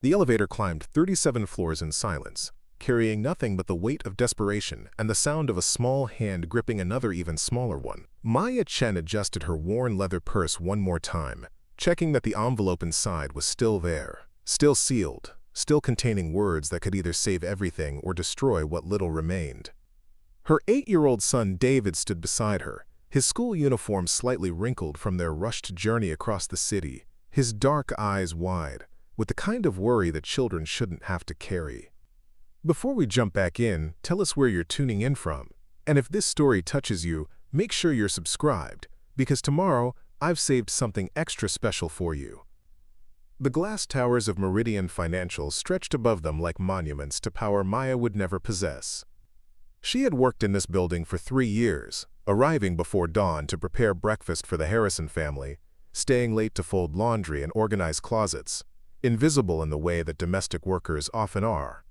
The elevator climbed 37 floors in silence, carrying nothing but the weight of desperation and the sound of a small hand gripping another even smaller one. Maya Chen adjusted her worn leather purse one more time, checking that the envelope inside was still there, still sealed, still containing words that could either save everything or destroy what little remained. Her 8-year-old son David stood beside her, his school uniform slightly wrinkled from their rushed journey across the city, his dark eyes wide, with the kind of worry that children shouldn't have to carry. Before we jump back in, tell us where you're tuning in from. And if this story touches you, make sure you're subscribed, because tomorrow I've saved something extra special for you. The glass towers of Meridian Financial stretched above them like monuments to power Maya would never possess. She had worked in this building for 3 years, arriving before dawn to prepare breakfast for the Harrison family, staying late to fold laundry and organize closets, invisible in the way that domestic workers often are.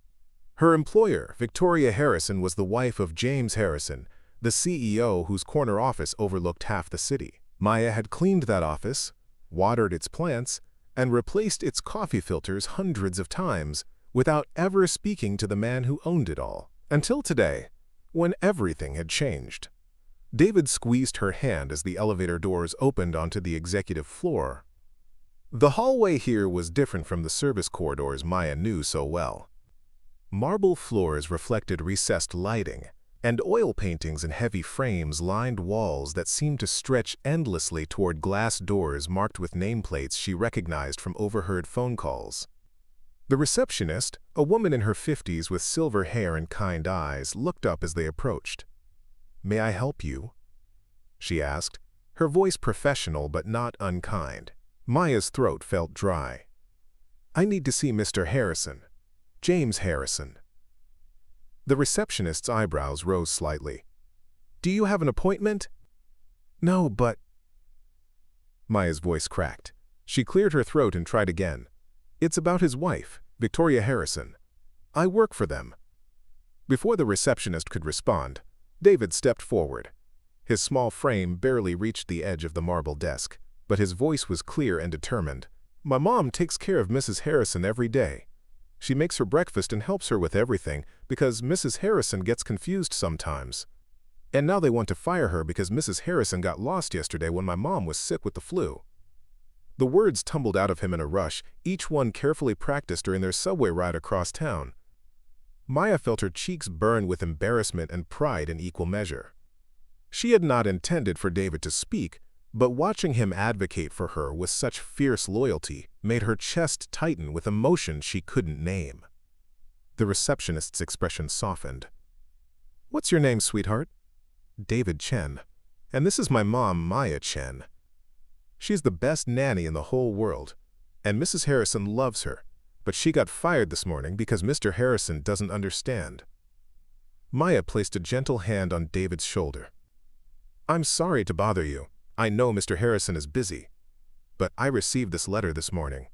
Her employer, Victoria Harrison, was the wife of James Harrison, the CEO whose corner office overlooked half the city. Maya had cleaned that office, watered its plants, and replaced its coffee filters hundreds of times without ever speaking to the man who owned it all. Until today, when everything had changed. David squeezed her hand as the elevator doors opened onto the executive floor. The hallway here was different from the service corridors Maya knew so well. Marble floors reflected recessed lighting, and oil paintings in heavy frames lined walls that seemed to stretch endlessly toward glass doors marked with nameplates she recognized from overheard phone calls. The receptionist, a woman in her 50s with silver hair and kind eyes, looked up as they approached. "May I help you?" she asked, her voice professional but not unkind. Maya's throat felt dry. "I need to see Mr. Harrison. James Harrison." The receptionist's eyebrows rose slightly. "Do you have an appointment?" "No, but—" Maya's voice cracked. She cleared her throat and tried again. "It's about his wife, Victoria Harrison. I work for them." Before the receptionist could respond, David stepped forward. His small frame barely reached the edge of the marble desk, but his voice was clear and determined. "My mom takes care of Mrs. Harrison every day. She makes her breakfast and helps her with everything because Mrs. Harrison gets confused sometimes. And now they want to fire her because Mrs. Harrison got lost yesterday when my mom was sick with the flu." The words tumbled out of him in a rush, each one carefully practiced during their subway ride across town. Maya felt her cheeks burn with embarrassment and pride in equal measure. She had not intended for David to speak, but watching him advocate for her with such fierce loyalty made her chest tighten with emotion she couldn't name. The receptionist's expression softened. "What's your name, sweetheart?" "David Chen. And this is my mom, Maya Chen. She's the best nanny in the whole world, and Mrs. Harrison loves her, but she got fired this morning because Mr. Harrison doesn't understand." Maya placed a gentle hand on David's shoulder. "I'm sorry to bother you. I know Mr. Harrison is busy, but I received this letter this morning."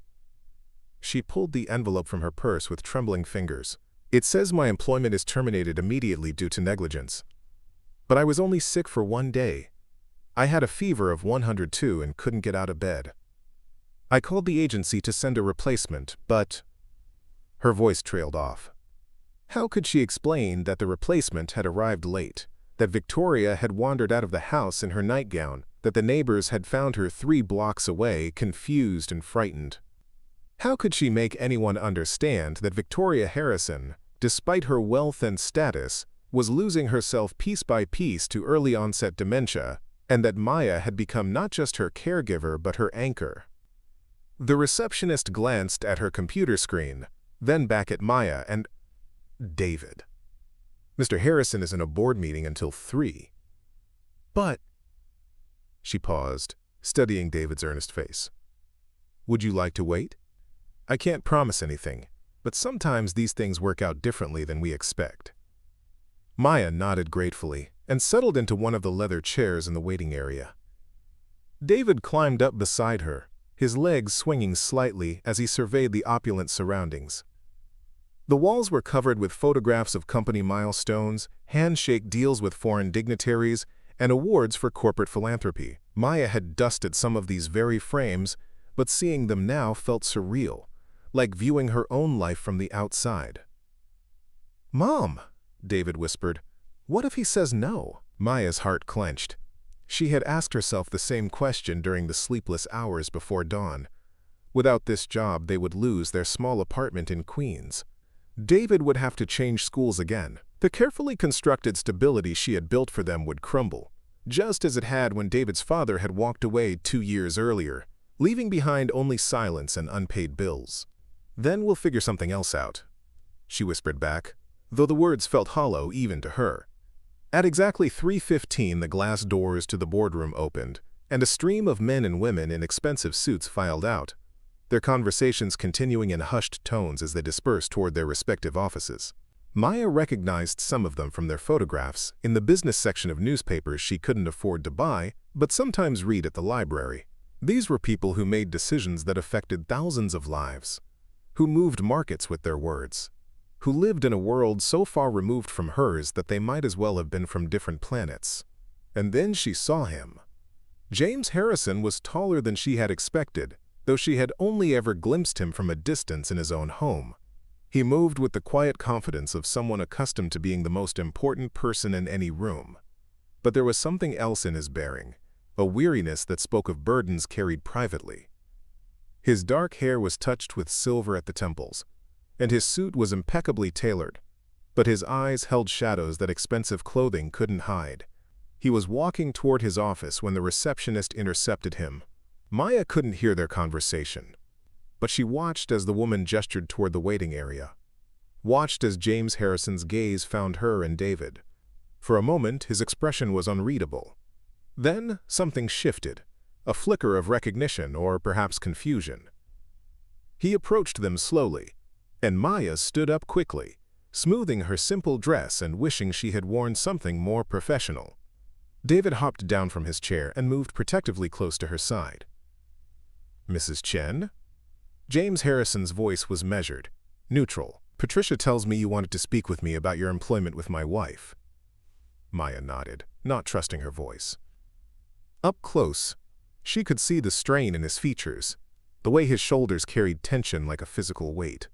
She pulled the envelope from her purse with trembling fingers. "It says my employment is terminated immediately due to negligence. But I was only sick for 1 day. I had a fever of 102 and couldn't get out of bed. I called the agency to send a replacement, but—" Her voice trailed off. How could she explain that the replacement had arrived late, that Victoria had wandered out of the house in her nightgown, that the neighbors had found her 3 blocks away, confused and frightened? How could she make anyone understand that Victoria Harrison, despite her wealth and status, was losing herself piece by piece to early-onset dementia, and that Maya had become not just her caregiver but her anchor? The receptionist glanced at her computer screen, then back at Maya and David. "Mr. Harrison is in a board meeting until 3. But—" She paused, studying David's earnest face. "Would you like to wait? I can't promise anything, but sometimes these things work out differently than we expect." Maya nodded gratefully and settled into one of the leather chairs in the waiting area. David climbed up beside her, his legs swinging slightly as he surveyed the opulent surroundings. The walls were covered with photographs of company milestones, handshake deals with foreign dignitaries, and awards for corporate philanthropy. Maya had dusted some of these very frames, but seeing them now felt surreal, like viewing her own life from the outside. "Mom," David whispered, "what if he says no?" Maya's heart clenched. She had asked herself the same question during the sleepless hours before dawn. Without this job, they would lose their small apartment in Queens. David would have to change schools again. The carefully constructed stability she had built for them would crumble, just as it had when David's father had walked away 2 years earlier, leaving behind only silence and unpaid bills. "Then we'll figure something else out," she whispered back, though the words felt hollow even to her. At exactly 3:15, the glass doors to the boardroom opened, and a stream of men and women in expensive suits filed out, their conversations continuing in hushed tones as they dispersed toward their respective offices. Maya recognized some of them from their photographs in the business section of newspapers she couldn't afford to buy, but sometimes read at the library. These were people who made decisions that affected thousands of lives, who moved markets with their words, who lived in a world so far removed from hers that they might as well have been from different planets. And then she saw him. James Harrison was taller than she had expected, though she had only ever glimpsed him from a distance in his own home. He moved with the quiet confidence of someone accustomed to being the most important person in any room. But there was something else in his bearing, a weariness that spoke of burdens carried privately. His dark hair was touched with silver at the temples, and his suit was impeccably tailored, but his eyes held shadows that expensive clothing couldn't hide. He was walking toward his office when the receptionist intercepted him. Maya couldn't hear their conversation, but she watched as the woman gestured toward the waiting area, watched as James Harrison's gaze found her and David. For a moment, his expression was unreadable. Then something shifted, a flicker of recognition or perhaps confusion. He approached them slowly, and Maya stood up quickly, smoothing her simple dress and wishing she had worn something more professional. David hopped down from his chair and moved protectively close to her side. "Mrs. Chen?" James Harrison's voice was measured, neutral. "Patricia tells me you wanted to speak with me about your employment with my wife." Maya nodded, not trusting her voice. Up close, she could see the strain in his features, the way his shoulders carried tension like a physical weight.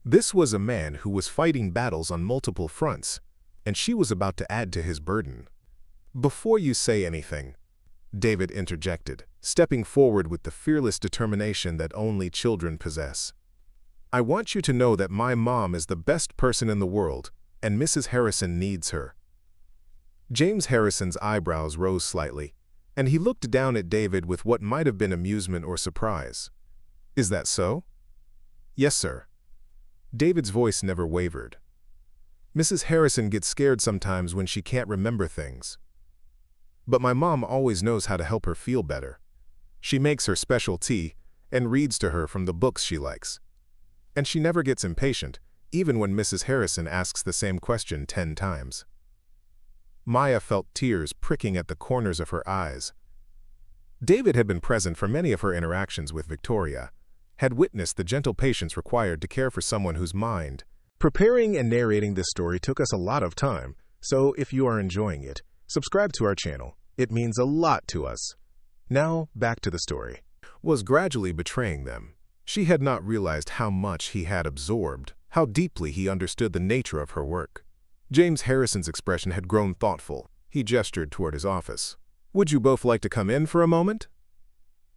This was a man who was fighting battles on multiple fronts, and she was about to add to his burden. "Before you say anything," David interjected, stepping forward with the fearless determination that only children possess, "I want you to know that my mom is the best person in the world, and Mrs. Harrison needs her." James Harrison's eyebrows rose slightly, and he looked down at David with what might have been amusement or surprise. "Is that so?" "Yes, sir." David's voice never wavered. "Mrs. Harrison gets scared sometimes when she can't remember things. But my mom always knows how to help her feel better. She makes her special tea and reads to her from the books she likes. And she never gets impatient, even when Mrs. Harrison asks the same question 10 times. Maya felt tears pricking at the corners of her eyes. David had been present for many of her interactions with Victoria, had witnessed the gentle patience required to care for someone whose mind. Preparing and narrating this story took us a lot of time, so if you are enjoying it, subscribe to our channel. It means a lot to us. Now, back to the story. Was gradually betraying them. She had not realized how much he had absorbed, how deeply he understood the nature of her work. James Harrison's expression had grown thoughtful. He gestured toward his office. "Would you both like to come in for a moment?"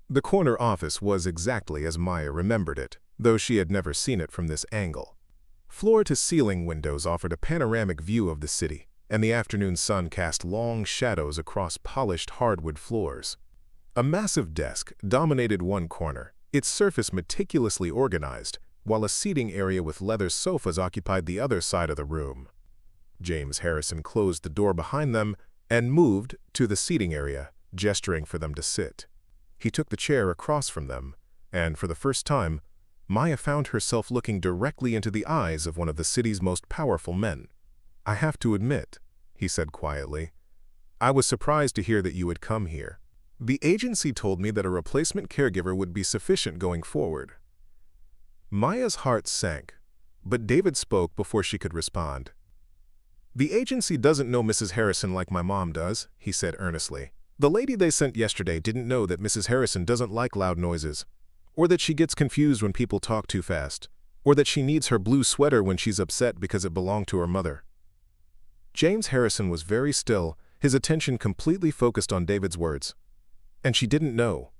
The corner office was exactly as Maya remembered it, though she had never seen it from this angle. Floor-to-ceiling windows offered a panoramic view of the city, and the afternoon sun cast long shadows across polished hardwood floors. A massive desk dominated one corner, its surface meticulously organized, while a seating area with leather sofas occupied the other side of the room. James Harrison closed the door behind them and moved to the seating area, gesturing for them to sit. He took the chair across from them, and for the first time, Maya found herself looking directly into the eyes of one of the city's most powerful men. "I have to admit," he said quietly, "I was surprised to hear that you had come here. The agency told me that a replacement caregiver would be sufficient going forward." Maya's heart sank, but David spoke before she could respond. "The agency doesn't know Mrs. Harrison like my mom does," he said earnestly. "The lady they sent yesterday didn't know that Mrs. Harrison doesn't like loud noises, or that she gets confused when people talk too fast, or that she needs her blue sweater when she's upset because it belonged to her mother. James Harrison was very still, his attention completely focused on David's words. And she didn't know.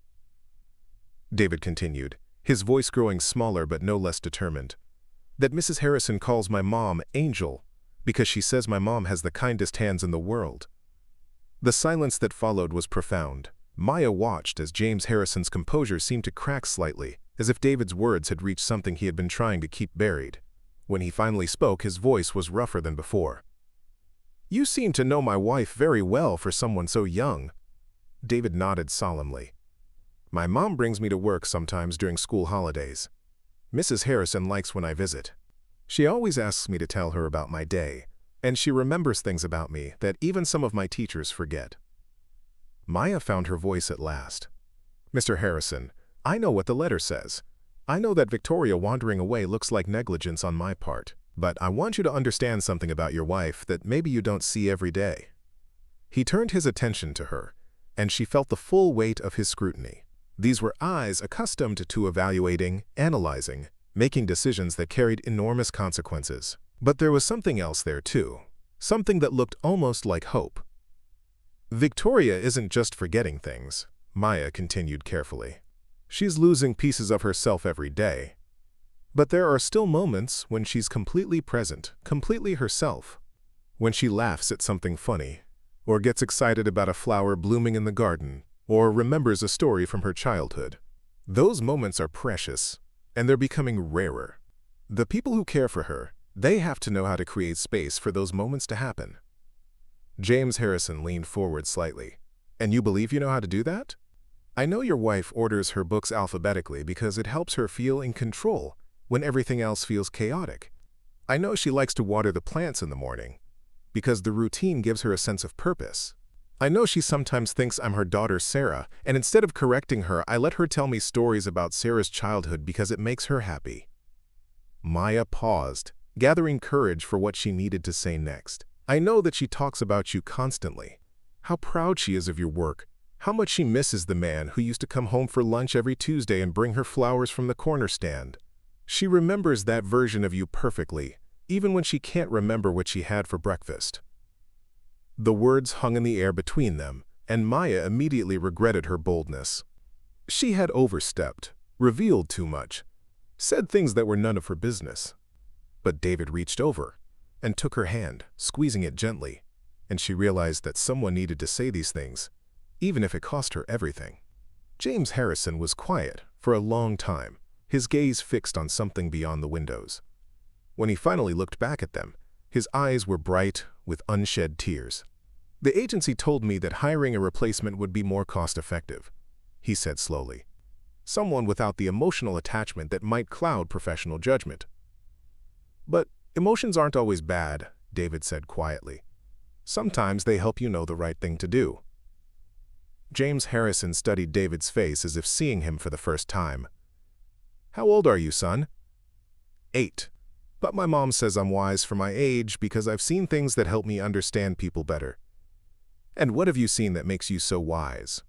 David continued, his voice growing smaller but no less determined, that Mrs. Harrison calls my mom Angel because she says my mom has the kindest hands in the world. The silence that followed was profound. Maya watched as James Harrison's composure seemed to crack slightly, as if David's words had reached something he had been trying to keep buried. When he finally spoke, his voice was rougher than before. "You seem to know my wife very well for someone so young." David nodded solemnly. "My mom brings me to work sometimes during school holidays. Mrs. Harrison likes when I visit. She always asks me to tell her about my day, and she remembers things about me that even some of my teachers forget." Maya found her voice at last. "Mr. Harrison, I know what the letter says. I know that Victoria wandering away looks like negligence on my part, but I want you to understand something about your wife that maybe you don't see every day." He turned his attention to her, and she felt the full weight of his scrutiny. These were eyes accustomed to evaluating, analyzing, making decisions that carried enormous consequences. But there was something else there too, something that looked almost like hope. "Victoria isn't just forgetting things," Maya continued carefully. "She's losing pieces of herself every day. But there are still moments when she's completely present, completely herself. When she laughs at something funny, or gets excited about a flower blooming in the garden, or remembers a story from her childhood. Those moments are precious, and they're becoming rarer. The people who care for her, they have to know how to create space for those moments to happen." James Harrison leaned forward slightly. "And you believe you know how to do that? I know your wife orders her books alphabetically because it helps her feel in control when everything else feels chaotic. I know she likes to water the plants in the morning because the routine gives her a sense of purpose. I know she sometimes thinks I'm her daughter Sarah, and instead of correcting her, I let her tell me stories about Sarah's childhood because it makes her happy." Maya paused, gathering courage for what she needed to say next. "I know that she talks about you constantly. How proud she is of your work. How much she misses the man who used to come home for lunch every Tuesday and bring her flowers from the corner stand. She remembers that version of you perfectly, even when she can't remember what she had for breakfast." The words hung in the air between them, and Maya immediately regretted her boldness. She had overstepped, revealed too much, said things that were none of her business. But David reached over and took her hand, squeezing it gently, and she realized that someone needed to say these things, even if it cost her everything. James Harrison was quiet for a long time, his gaze fixed on something beyond the windows. When he finally looked back at them, his eyes were bright with unshed tears. "The agency told me that hiring a replacement would be more cost-effective," he said slowly. "Someone without the emotional attachment that might cloud professional judgment." "But emotions aren't always bad," David said quietly. "Sometimes they help you know the right thing to do." James Harrison studied David's face as if seeing him for the first time. "How old are you, son?" 8. But my mom says I'm wise for my age because I've seen things that help me understand people better." "And what have you seen that makes you so wise?"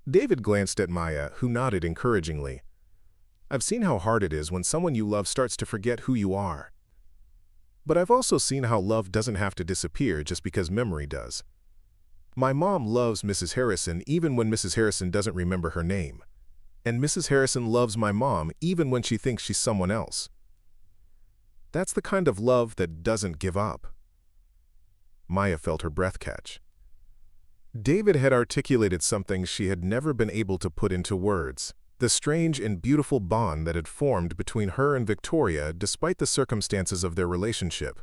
David glanced at Maya, who nodded encouragingly. "I've seen how hard it is when someone you love starts to forget who you are. But I've also seen how love doesn't have to disappear just because memory does. My mom loves Mrs. Harrison even when Mrs. Harrison doesn't remember her name. And Mrs. Harrison loves my mom even when she thinks she's someone else. That's the kind of love that doesn't give up." Maya felt her breath catch. David had articulated something she had never been able to put into words, the strange and beautiful bond that had formed between her and Victoria despite the circumstances of their relationship.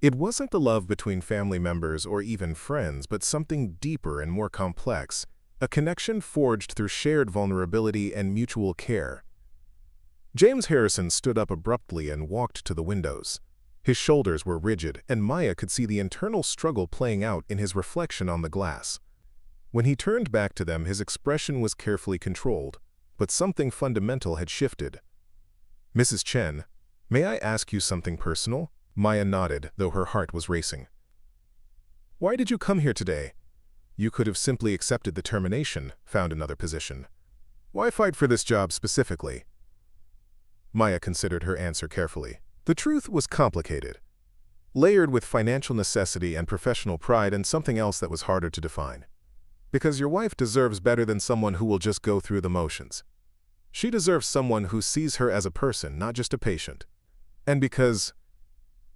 It wasn't the love between family members or even friends, but something deeper and more complex, a connection forged through shared vulnerability and mutual care. James Harrison stood up abruptly and walked to the windows. His shoulders were rigid, and Maya could see the internal struggle playing out in his reflection on the glass. When he turned back to them, his expression was carefully controlled, but something fundamental had shifted. "Mrs. Chen, may I ask you something personal?" Maya nodded, though her heart was racing. "Why did you come here today? You could have simply accepted the termination, found another position." Why fight for this job specifically? Maya considered her answer carefully. The truth was complicated, layered with financial necessity and professional pride and something else that was harder to define. Because your wife deserves better than someone who will just go through the motions. She deserves someone who sees her as a person, not just a patient. And because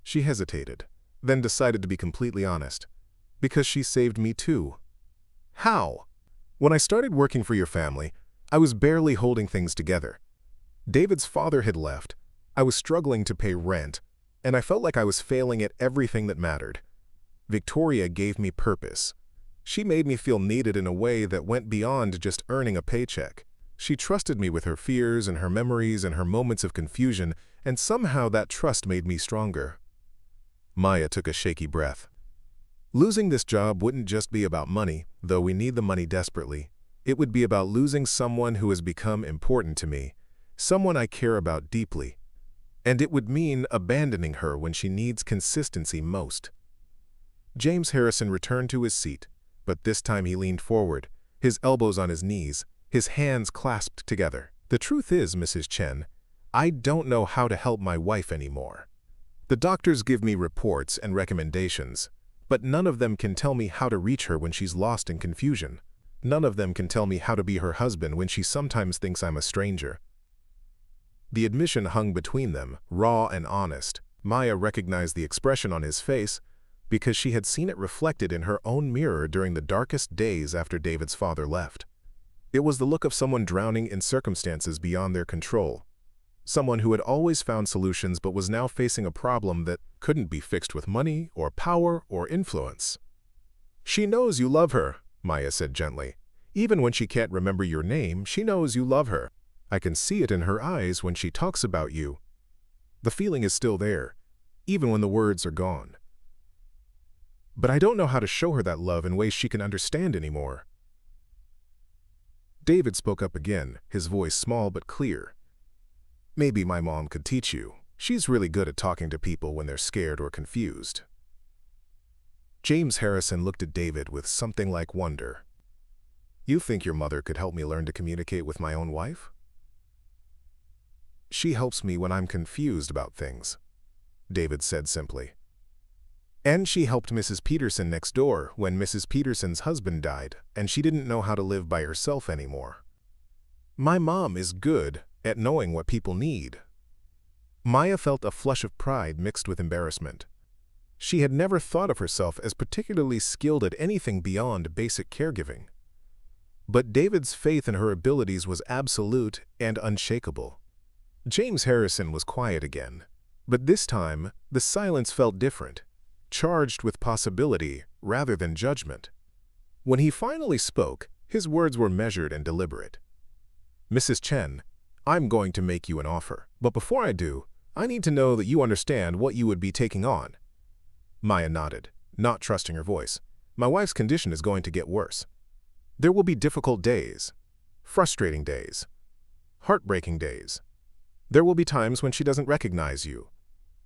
she hesitated, then decided to be completely honest. Because she saved me too. How? When I started working for your family, I was barely holding things together. David's father had left. I was struggling to pay rent, and I felt like I was failing at everything that mattered. Victoria gave me purpose. She made me feel needed in a way that went beyond just earning a paycheck. She trusted me with her fears and her memories and her moments of confusion, and somehow that trust made me stronger. Maya took a shaky breath. Losing this job wouldn't just be about money, though we need the money desperately. It would be about losing someone who has become important to me, someone I care about deeply. And it would mean abandoning her when she needs consistency most. James Harrison returned to his seat, but this time he leaned forward, his elbows on his knees, his hands clasped together. The truth is, Mrs. Chen, I don't know how to help my wife anymore. The doctors give me reports and recommendations, but none of them can tell me how to reach her when she's lost in confusion. None of them can tell me how to be her husband when she sometimes thinks I'm a stranger. The admission hung between them, raw and honest. Maya recognized the expression on his face because she had seen it reflected in her own mirror during the darkest days after David's father left. It was the look of someone drowning in circumstances beyond their control. Someone who had always found solutions but was now facing a problem that couldn't be fixed with money or power or influence. She knows you love her, Maya said gently. Even when she can't remember your name, she knows you love her. I can see it in her eyes when she talks about you. The feeling is still there, even when the words are gone. But I don't know how to show her that love in ways she can understand anymore. David spoke up again, his voice small but clear. Maybe my mom could teach you. She's really good at talking to people when they're scared or confused. James Harrison looked at David with something like wonder. You think your mother could help me learn to communicate with my own wife? She helps me when I'm confused about things, David said simply. And she helped Mrs. Peterson next door when Mrs. Peterson's husband died, and she didn't know how to live by herself anymore. My mom is good at knowing what people need. Maya felt a flush of pride mixed with embarrassment. She had never thought of herself as particularly skilled at anything beyond basic caregiving. But David's faith in her abilities was absolute and unshakable. James Harrison was quiet again, but this time the silence felt different, charged with possibility rather than judgment. When he finally spoke, his words were measured and deliberate. Mrs. Chen, I'm going to make you an offer, but before I do, I need to know that you understand what you would be taking on. Maya nodded, not trusting her voice. My wife's condition is going to get worse. There will be difficult days, frustrating days, heartbreaking days. There will be times when she doesn't recognize you,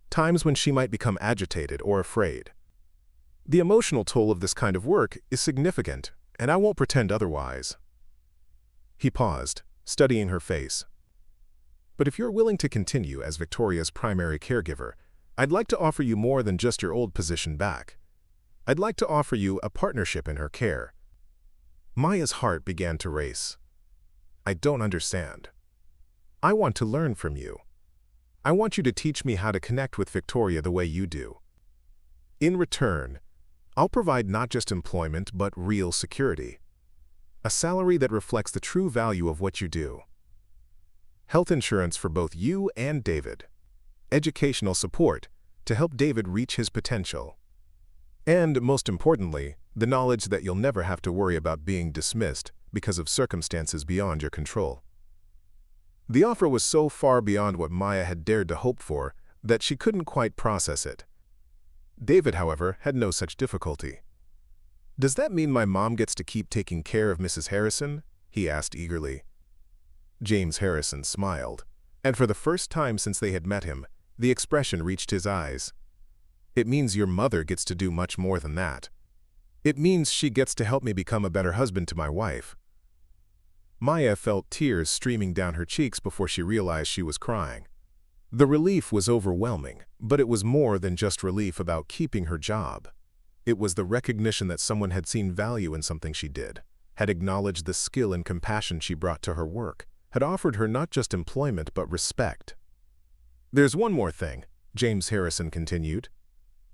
times when she might become agitated or afraid. The emotional toll of this kind of work is significant, and I won't pretend otherwise. He paused, studying her face. But if you're willing to continue as Victoria's primary caregiver, I'd like to offer you more than just your old position back. I'd like to offer you a partnership in her care. Maya's heart began to race. I don't understand. I want to learn from you. I want you to teach me how to connect with Victoria the way you do. In return, I'll provide not just employment but real security. A salary that reflects the true value of what you do. Health insurance for both you and David. Educational support to help David reach his potential. And, most importantly, the knowledge that you'll never have to worry about being dismissed because of circumstances beyond your control. The offer was so far beyond what Maya had dared to hope for that she couldn't quite process it. David, however, had no such difficulty. Does that mean my mom gets to keep taking care of Mrs. Harrison? He asked eagerly. James Harrison smiled, and for the first time since they had met him, the expression reached his eyes. It means your mother gets to do much more than that. It means she gets to help me become a better husband to my wife. Maya felt tears streaming down her cheeks before she realized she was crying. The relief was overwhelming, but it was more than just relief about keeping her job. It was the recognition that someone had seen value in something she did, had acknowledged the skill and compassion she brought to her work, had offered her not just employment but respect. "There's one more thing," James Harrison continued.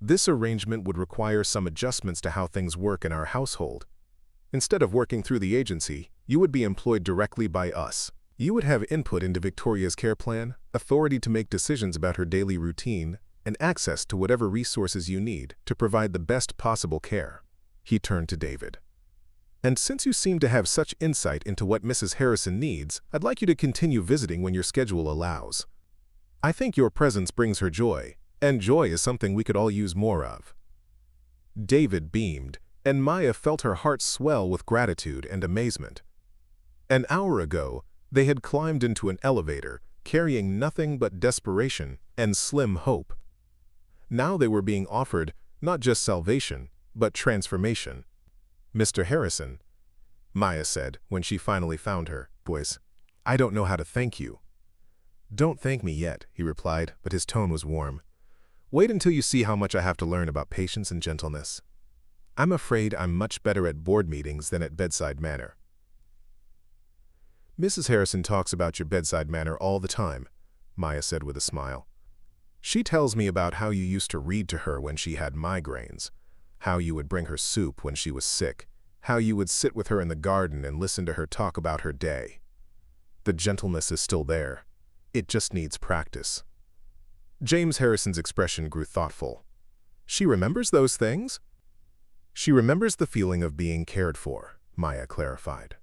"This arrangement would require some adjustments to how things work in our household. Instead of working through the agency, you would be employed directly by us. You would have input into Victoria's care plan, authority to make decisions about her daily routine, and access to whatever resources you need to provide the best possible care." He turned to David. "And since you seem to have such insight into what Mrs. Harrison needs, I'd like you to continue visiting when your schedule allows. I think your presence brings her joy, and joy is something we could all use more of." David beamed, and Maya felt her heart swell with gratitude and amazement. An hour ago, they had climbed into an elevator, carrying nothing but desperation and slim hope. Now they were being offered not just salvation, but transformation. "Mr. Harrison," Maya said when she finally found her voice, "I don't know how to thank you." "Don't thank me yet," he replied, but his tone was warm. "Wait until you see how much I have to learn about patience and gentleness. I'm afraid I'm much better at board meetings than at bedside manner." "Mrs. Harrison talks about your bedside manner all the time," Maya said with a smile. "She tells me about how you used to read to her when she had migraines, how you would bring her soup when she was sick, how you would sit with her in the garden and listen to her talk about her day. The gentleness is still there. It just needs practice." James Harrison's expression grew thoughtful. "She remembers those things?" "She remembers the feeling of being cared for," Maya clarified.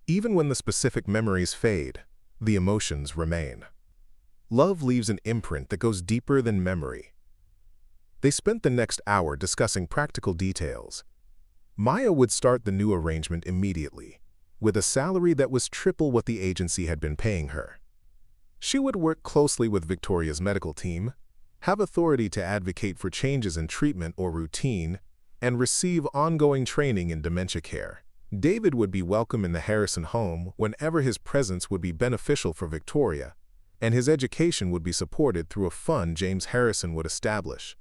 "Even when the specific memories fade, the emotions remain. Love leaves an imprint that goes deeper than memory." They spent the next hour discussing practical details. Maya would start the new arrangement immediately, with a salary that was triple what the agency had been paying her. She would work closely with Victoria's medical team, have authority to advocate for changes in treatment or routine, and receive ongoing training in dementia care. David would be welcome in the Harrison home whenever his presence would be beneficial for Victoria, and his education would be supported through a fund James Harrison would establish.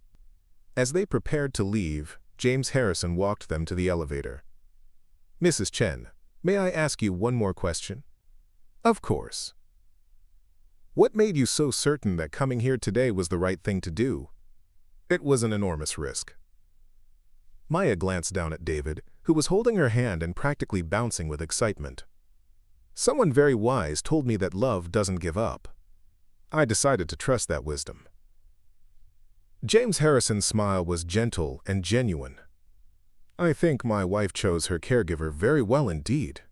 As they prepared to leave, James Harrison walked them to the elevator. "Mrs. Chen, may I ask you one more question?" "Of course." "What made you so certain that coming here today was the right thing to do?" "It was an enormous risk." Maya glanced down at David, who was holding her hand and practically bouncing with excitement. "Someone very wise told me that love doesn't give up. I decided to trust that wisdom." James Harrison's smile was gentle and genuine. "I think my wife chose her caregiver very well indeed."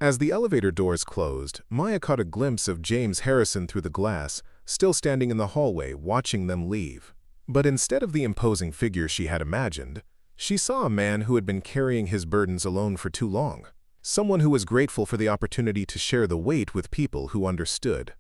As the elevator doors closed, Maya caught a glimpse of James Harrison through the glass, still standing in the hallway watching them leave. But instead of the imposing figure she had imagined, she saw a man who had been carrying his burdens alone for too long, someone who was grateful for the opportunity to share the weight with people who understood.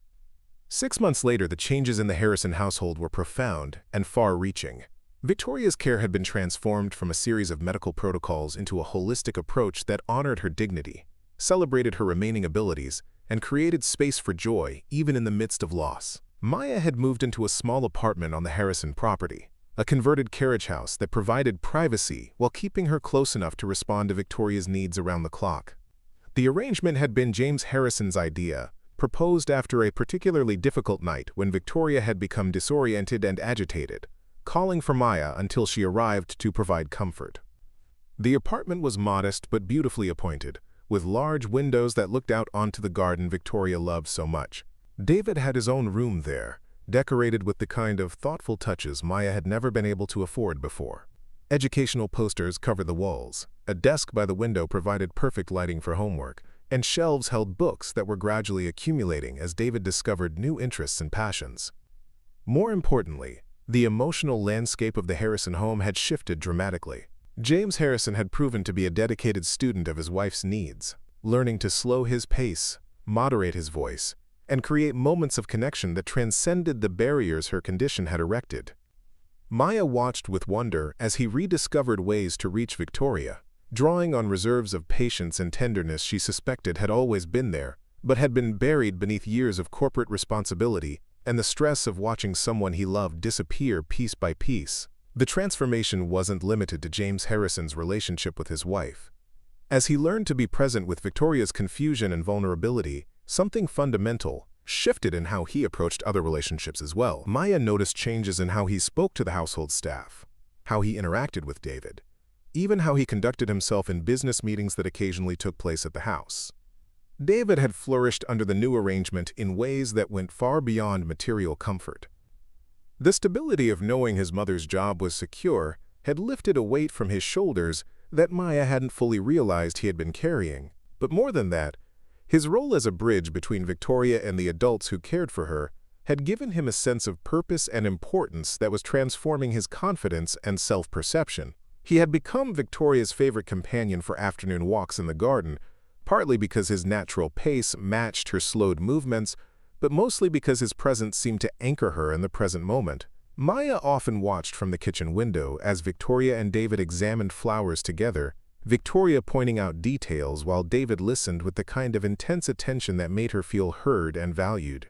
6 months later, the changes in the Harrison household were profound and far-reaching. Victoria's care had been transformed from a series of medical protocols into a holistic approach that honored her dignity, celebrated her remaining abilities, and created space for joy even in the midst of loss. Maya had moved into a small apartment on the Harrison property, a converted carriage house that provided privacy while keeping her close enough to respond to Victoria's needs around the clock. The arrangement had been James Harrison's idea, proposed after a particularly difficult night when Victoria had become disoriented and agitated, calling for Maya until she arrived to provide comfort. The apartment was modest but beautifully appointed, with large windows that looked out onto the garden Victoria loved so much. David had his own room there, decorated with the kind of thoughtful touches Maya had never been able to afford before. Educational posters covered the walls, a desk by the window provided perfect lighting for homework, and shelves held books that were gradually accumulating as David discovered new interests and passions. More importantly, the emotional landscape of the Harrison home had shifted dramatically. James Harrison had proven to be a dedicated student of his wife's needs, learning to slow his pace, moderate his voice, and create moments of connection that transcended the barriers her condition had erected. Maya watched with wonder as he rediscovered ways to reach Victoria, drawing on reserves of patience and tenderness she suspected had always been there, but had been buried beneath years of corporate responsibility and the stress of watching someone he loved disappear piece by piece. The transformation wasn't limited to James Harrison's relationship with his wife. As he learned to be present with Victoria's confusion and vulnerability, something fundamental shifted in how he approached other relationships as well. Maya noticed changes in how he spoke to the household staff, how he interacted with David, even how he conducted himself in business meetings that occasionally took place at the house. David had flourished under the new arrangement in ways that went far beyond material comfort. The stability of knowing his mother's job was secure had lifted a weight from his shoulders that Maya hadn't fully realized he had been carrying. But more than that, his role as a bridge between Victoria and the adults who cared for her had given him a sense of purpose and importance that was transforming his confidence and self-perception. He had become Victoria's favorite companion for afternoon walks in the garden, partly because his natural pace matched her slowed movements, but mostly because his presence seemed to anchor her in the present moment. Maya often watched from the kitchen window as Victoria and David examined flowers together, Victoria pointing out details while David listened with the kind of intense attention that made her feel heard and valued.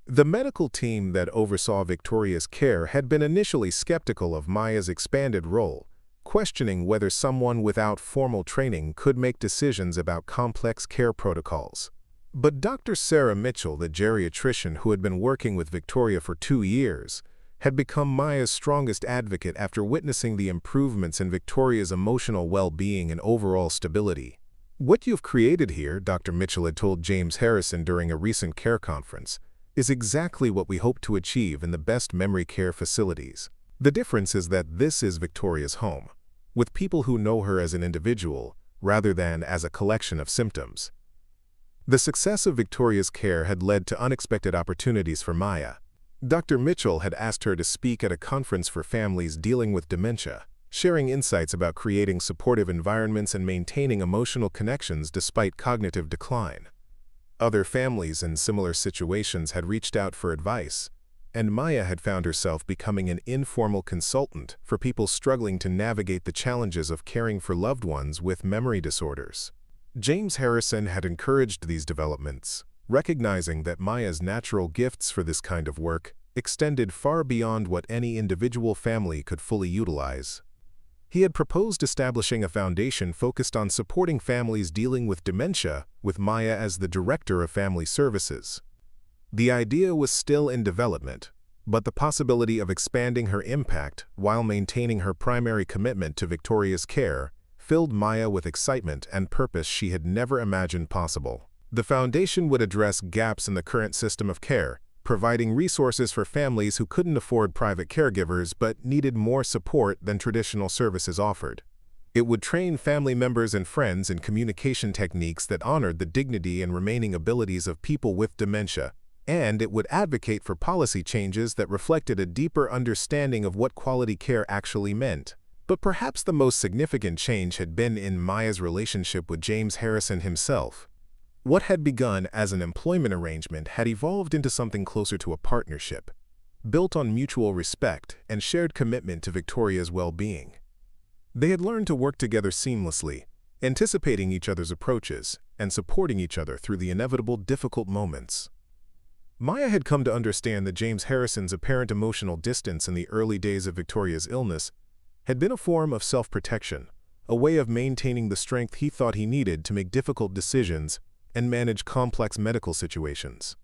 The medical team that oversaw Victoria's care had been initially skeptical of Maya's expanded role, questioning whether someone without formal training could make decisions about complex care protocols. But Dr. Sarah Mitchell, the geriatrician who had been working with Victoria for 2 years, had become Maya's strongest advocate after witnessing the improvements in Victoria's emotional well-being and overall stability. "What you've created here," Dr. Mitchell had told James Harrison during a recent care conference, "is exactly what we hope to achieve in the best memory care facilities. The difference is that this is Victoria's home, with people who know her as an individual rather than as a collection of symptoms." The success of Victoria's care had led to unexpected opportunities for Maya. Dr. Mitchell had asked her to speak at a conference for families dealing with dementia, sharing insights about creating supportive environments and maintaining emotional connections despite cognitive decline. Other families in similar situations had reached out for advice, and Maya had found herself becoming an informal consultant for people struggling to navigate the challenges of caring for loved ones with memory disorders. James Harrison had encouraged these developments, recognizing that Maya's natural gifts for this kind of work extended far beyond what any individual family could fully utilize. He had proposed establishing a foundation focused on supporting families dealing with dementia, with Maya as the director of family services. The idea was still in development, but the possibility of expanding her impact while maintaining her primary commitment to Victoria's care filled Maya with excitement and purpose she had never imagined possible. The foundation would address gaps in the current system of care, providing resources for families who couldn't afford private caregivers but needed more support than traditional services offered. It would train family members and friends in communication techniques that honored the dignity and remaining abilities of people with dementia, and it would advocate for policy changes that reflected a deeper understanding of what quality care actually meant. But perhaps the most significant change had been in Maya's relationship with James Harrison himself. What had begun as an employment arrangement had evolved into something closer to a partnership, built on mutual respect and shared commitment to Victoria's well-being. They had learned to work together seamlessly, anticipating each other's approaches and supporting each other through the inevitable difficult moments. Maya had come to understand that James Harrison's apparent emotional distance in the early days of Victoria's illness had been a form of self-protection, a way of maintaining the strength he thought he needed to make difficult decisions and manage complex medical situations.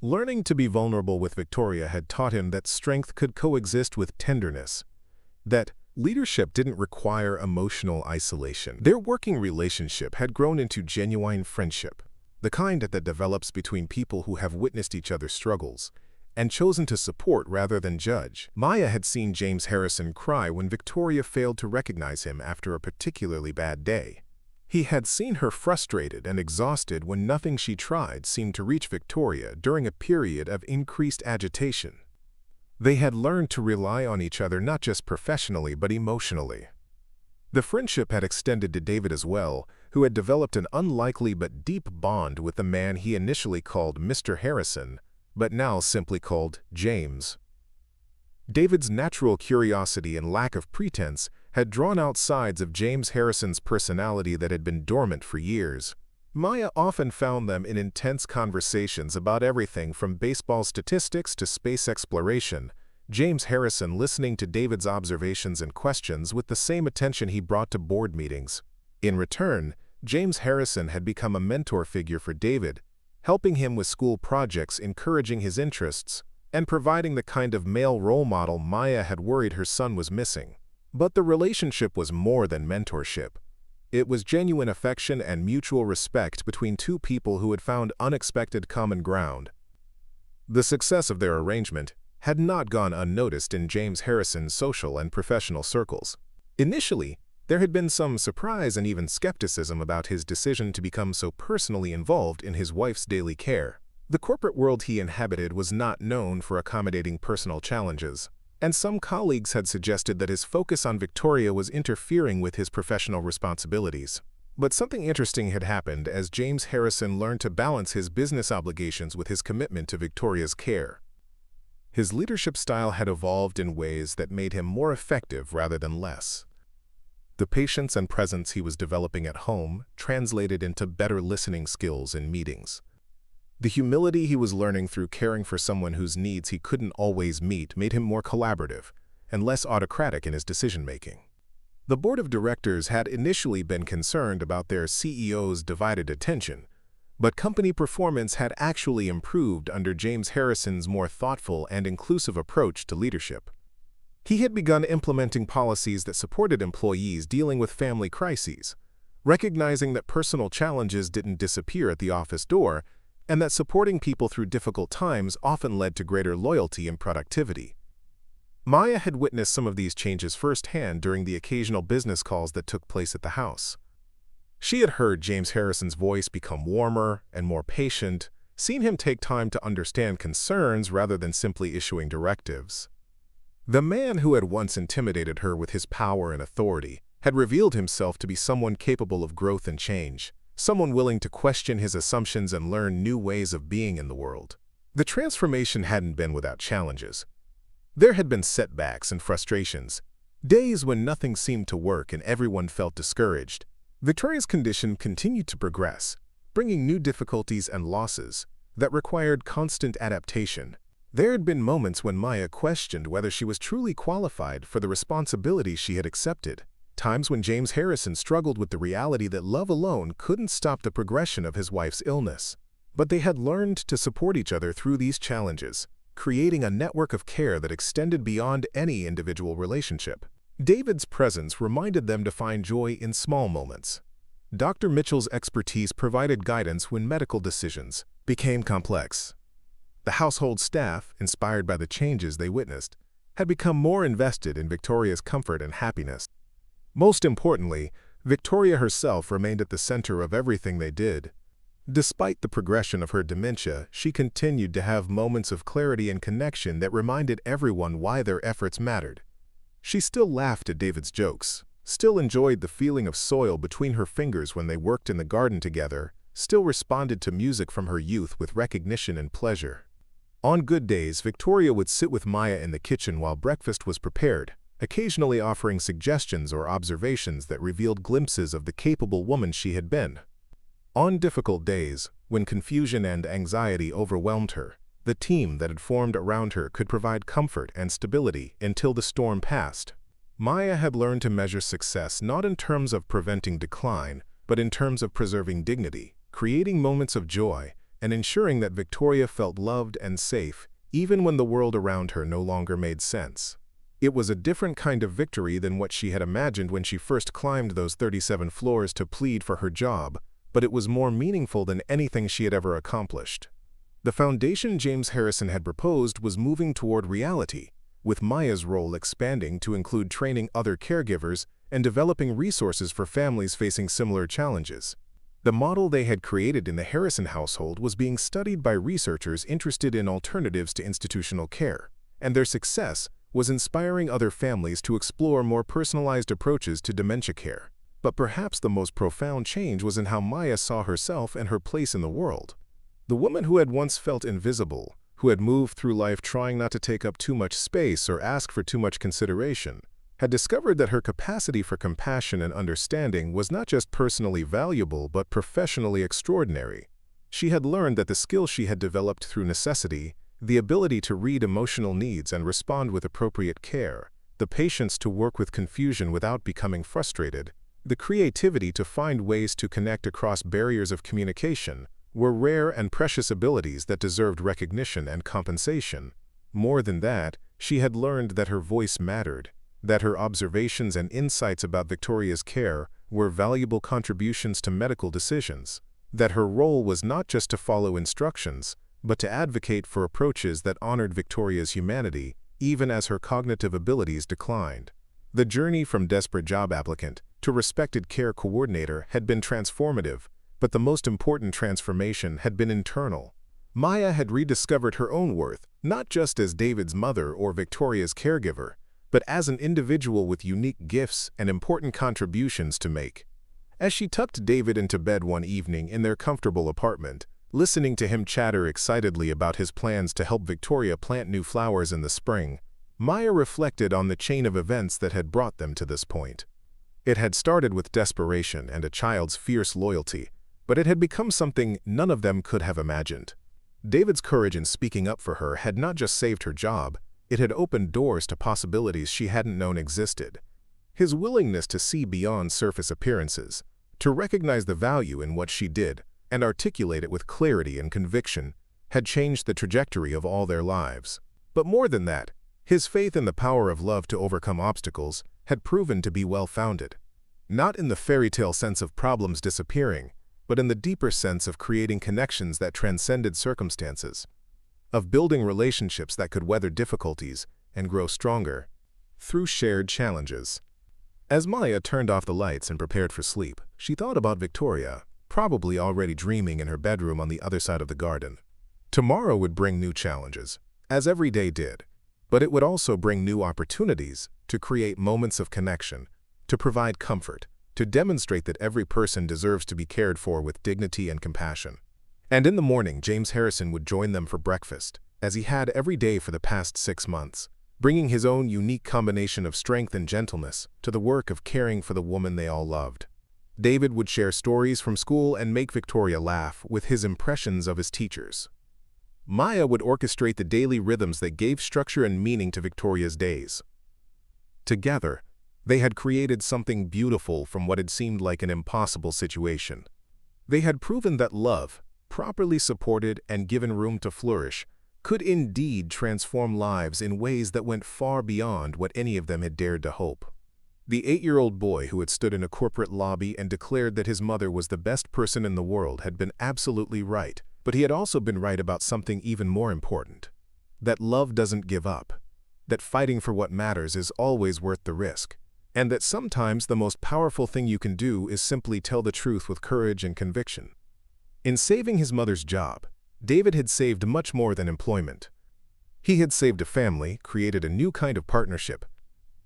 Learning to be vulnerable with Victoria had taught him that strength could coexist with tenderness, that leadership didn't require emotional isolation. Their working relationship had grown into genuine friendship, the kind that develops between people who have witnessed each other's struggles and chosen to support rather than judge. Maya had seen James Harrison cry when Victoria failed to recognize him after a particularly bad day. He had seen her frustrated and exhausted when nothing she tried seemed to reach Victoria during a period of increased agitation. They had learned to rely on each other not just professionally but emotionally. The friendship had extended to David as well, who had developed an unlikely but deep bond with the man he initially called Mr. Harrison, but now simply called James. David's natural curiosity and lack of pretense had drawn out sides of James Harrison's personality that had been dormant for years. Maya often found them in intense conversations about everything from baseball statistics to space exploration, James Harrison listening to David's observations and questions with the same attention he brought to board meetings. In return, James Harrison had become a mentor figure for David, helping him with school projects, encouraging his interests, and providing the kind of male role model Maya had worried her son was missing. But the relationship was more than mentorship. It was genuine affection and mutual respect between two people who had found unexpected common ground. The success of their arrangement had not gone unnoticed in James Harrison's social and professional circles. Initially, there had been some surprise and even skepticism about his decision to become so personally involved in his wife's daily care. The corporate world he inhabited was not known for accommodating personal challenges, and some colleagues had suggested that his focus on Victoria was interfering with his professional responsibilities. But something interesting had happened as James Harrison learned to balance his business obligations with his commitment to Victoria's care. His leadership style had evolved in ways that made him more effective rather than less. The patience and presence he was developing at home translated into better listening skills in meetings. The humility he was learning through caring for someone whose needs he couldn't always meet made him more collaborative and less autocratic in his decision-making. The board of directors had initially been concerned about their CEO's divided attention, but company performance had actually improved under James Harrison's more thoughtful and inclusive approach to leadership. He had begun implementing policies that supported employees dealing with family crises, recognizing that personal challenges didn't disappear at the office door, and that supporting people through difficult times often led to greater loyalty and productivity. Maya had witnessed some of these changes firsthand during the occasional business calls that took place at the house. She had heard James Harrison's voice become warmer and more patient, seen him take time to understand concerns rather than simply issuing directives. The man who had once intimidated her with his power and authority had revealed himself to be someone capable of growth and change, someone willing to question his assumptions and learn new ways of being in the world. The transformation hadn't been without challenges. There had been setbacks and frustrations, days when nothing seemed to work and everyone felt discouraged. Victoria's condition continued to progress, bringing new difficulties and losses that required constant adaptation. There had been moments when Maya questioned whether she was truly qualified for the responsibility she had accepted, times when James Harrison struggled with the reality that love alone couldn't stop the progression of his wife's illness. But they had learned to support each other through these challenges, creating a network of care that extended beyond any individual relationship. David's presence reminded them to find joy in small moments. Dr. Mitchell's expertise provided guidance when medical decisions became complex. The household staff, inspired by the changes they witnessed, had become more invested in Victoria's comfort and happiness. Most importantly, Victoria herself remained at the center of everything they did. Despite the progression of her dementia, she continued to have moments of clarity and connection that reminded everyone why their efforts mattered. She still laughed at David's jokes, still enjoyed the feeling of soil between her fingers when they worked in the garden together, still responded to music from her youth with recognition and pleasure. On good days, Victoria would sit with Maya in the kitchen while breakfast was prepared, occasionally offering suggestions or observations that revealed glimpses of the capable woman she had been. On difficult days, when confusion and anxiety overwhelmed her, the team that had formed around her could provide comfort and stability until the storm passed. Maya had learned to measure success not in terms of preventing decline, but in terms of preserving dignity, creating moments of joy, and ensuring that Victoria felt loved and safe, even when the world around her no longer made sense. It was a different kind of victory than what she had imagined when she first climbed those 37 floors to plead for her job, but it was more meaningful than anything she had ever accomplished. The foundation James Harrison had proposed was moving toward reality, with Maya's role expanding to include training other caregivers and developing resources for families facing similar challenges. The model they had created in the Harrison household was being studied by researchers interested in alternatives to institutional care, and their success was inspiring other families to explore more personalized approaches to dementia care. But perhaps the most profound change was in how Maya saw herself and her place in the world. The woman who had once felt invisible, who had moved through life trying not to take up too much space or ask for too much consideration, had discovered that her capacity for compassion and understanding was not just personally valuable but professionally extraordinary. She had learned that the skills she had developed through necessity, the ability to read emotional needs and respond with appropriate care, the patience to work with confusion without becoming frustrated, the creativity to find ways to connect across barriers of communication, were rare and precious abilities that deserved recognition and compensation. More than that, she had learned that her voice mattered, that her observations and insights about Victoria's care were valuable contributions to medical decisions, that her role was not just to follow instructions, but to advocate for approaches that honored Victoria's humanity, even as her cognitive abilities declined. The journey from desperate job applicant to respected care coordinator had been transformative, but the most important transformation had been internal. Maya had rediscovered her own worth, not just as David's mother or Victoria's caregiver, but as an individual with unique gifts and important contributions to make. As she tucked David into bed one evening in their comfortable apartment, listening to him chatter excitedly about his plans to help Victoria plant new flowers in the spring, Maya reflected on the chain of events that had brought them to this point. It had started with desperation and a child's fierce loyalty, but it had become something none of them could have imagined. David's courage in speaking up for her had not just saved her job, it had opened doors to possibilities she hadn't known existed. His willingness to see beyond surface appearances, to recognize the value in what she did, and articulate it with clarity and conviction, had changed the trajectory of all their lives. But more than that, his faith in the power of love to overcome obstacles had proven to be well-founded. Not in the fairy tale sense of problems disappearing, but in the deeper sense of creating connections that transcended circumstances, of building relationships that could weather difficulties and grow stronger through shared challenges. As Maya turned off the lights and prepared for sleep, she thought about Victoria, probably already dreaming in her bedroom on the other side of the garden. Tomorrow would bring new challenges, as every day did, but it would also bring new opportunities to create moments of connection, to provide comfort, to demonstrate that every person deserves to be cared for with dignity and compassion. And in the morning, James Harrison would join them for breakfast, as he had every day for the past 6 months, bringing his own unique combination of strength and gentleness to the work of caring for the woman they all loved. David would share stories from school and make Victoria laugh with his impressions of his teachers. Maya would orchestrate the daily rhythms that gave structure and meaning to Victoria's days. Together, they had created something beautiful from what had seemed like an impossible situation. They had proven that love, properly supported and given room to flourish, could indeed transform lives in ways that went far beyond what any of them had dared to hope. The 8-year-old boy who had stood in a corporate lobby and declared that his mother was the best person in the world had been absolutely right, but he had also been right about something even more important. That love doesn't give up, that fighting for what matters is always worth the risk, and that sometimes the most powerful thing you can do is simply tell the truth with courage and conviction. In saving his mother's job, David had saved much more than employment. He had saved a family, created a new kind of partnership,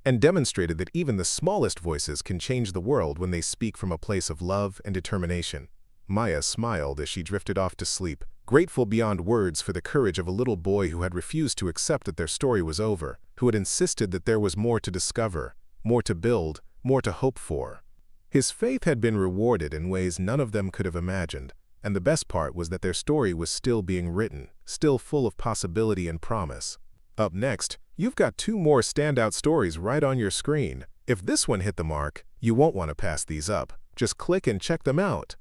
and demonstrated that even the smallest voices can change the world when they speak from a place of love and determination. Maya smiled as she drifted off to sleep, grateful beyond words for the courage of a little boy who had refused to accept that their story was over, who had insisted that there was more to discover, more to build, more to hope for. His faith had been rewarded in ways none of them could have imagined, and the best part was that their story was still being written, still full of possibility and promise. Up next, you've got 2 more standout stories right on your screen. If this one hit the mark, you won't want to pass these up. Just click and check them out.